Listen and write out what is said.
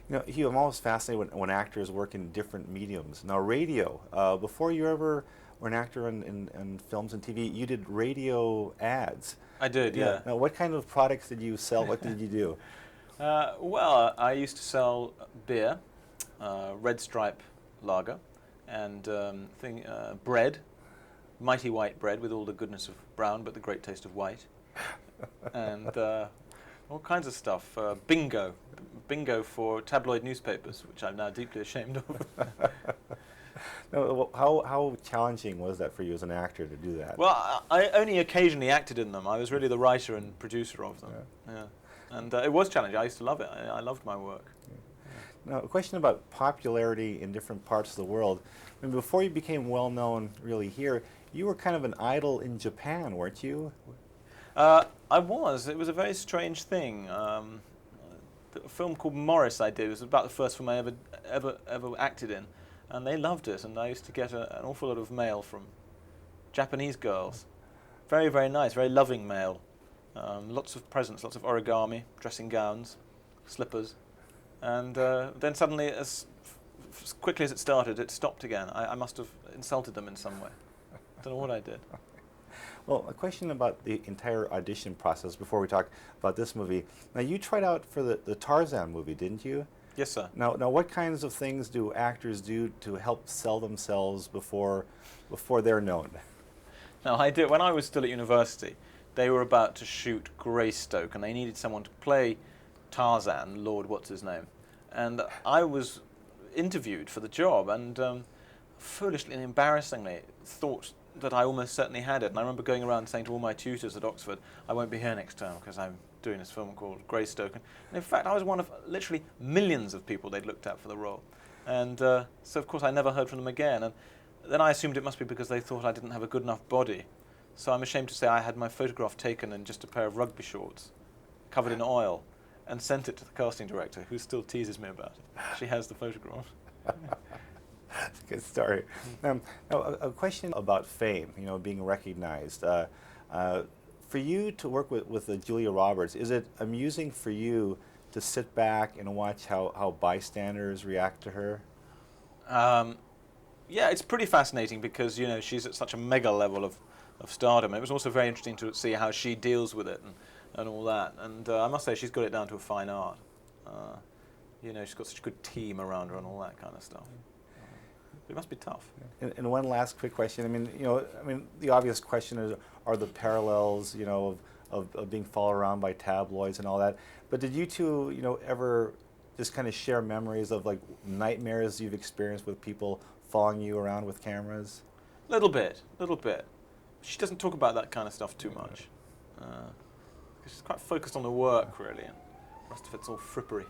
You know, Hugh, I'm always fascinated when actors work in different mediums. Now, radio, before you ever were an actor in films and TV, you did radio ads. I did, Yeah. yeah. Now, what kind of products did you sell? What did you do? Well, I used to sell beer, Red Stripe lager, and bread, mighty white bread with all the goodness of brown but the great taste of white, and all kinds of stuff. Bingo for tabloid newspapers, which I'm now deeply ashamed of. No, well, how challenging was that for you as an actor to do that? Well, I only occasionally acted in them. I was really the writer and producer of them. Yeah. And it was challenging. I used to love it. I loved my work. Now, a question about popularity in different parts of the world. I mean, before you became well known, really here, you were kind of an idol in Japan, weren't you? I was. It was a very strange thing. A film called Morris I did. It was about the first film I ever acted in, and they loved it. And I used to get an awful lot of mail from Japanese girls. Very, very nice, very loving mail. Lots of presents, lots of origami, dressing gowns, slippers. And then suddenly, as quickly as it started, it stopped again. I must have insulted them in some way. I don't know what I did. Well, a question about the entire audition process before we talk about this movie. Now, you tried out for the Tarzan movie, didn't you? Yes, sir. Now, what kinds of things do actors do to help sell themselves before they're known? Now, I did. When I was still at university, they were about to shoot Greystoke, and they needed someone to play Tarzan, Lord what's his name, and I was interviewed for the job, and foolishly and embarrassingly thought that I almost certainly had it. And I remember going around saying to all my tutors at Oxford, I won't be here next term because I'm doing this film called Greystoke. And in fact, I was one of literally millions of people they'd looked at for the role. And so, of course, I never heard from them again. And then I assumed it must be because they thought I didn't have a good enough body. So I'm ashamed to say I had my photograph taken in just a pair of rugby shorts, covered in oil, and sent it to the casting director, who still teases me about it. She has the photograph. That's a good story. Now, a question about fame, you know, being recognized. For you to work with Julia Roberts, is it amusing for you to sit back and watch how bystanders react to her? Yeah, it's pretty fascinating because, you know, she's at such a mega level of stardom. It was also very interesting to see how she deals with it and all that. And I must say she's got it down to a fine art. You know, she's got such a good team around her and all that kind of stuff. It must be tough. And one last quick question. I mean, you know, the obvious question is, are the parallels, you know, of being followed around by tabloids and all that. But did you two, you know, ever just kind of share memories of like nightmares you've experienced with people following you around with cameras? Little bit. She doesn't talk about that kind of stuff too much. She's quite focused on the work, really, and the rest of it's all frippery.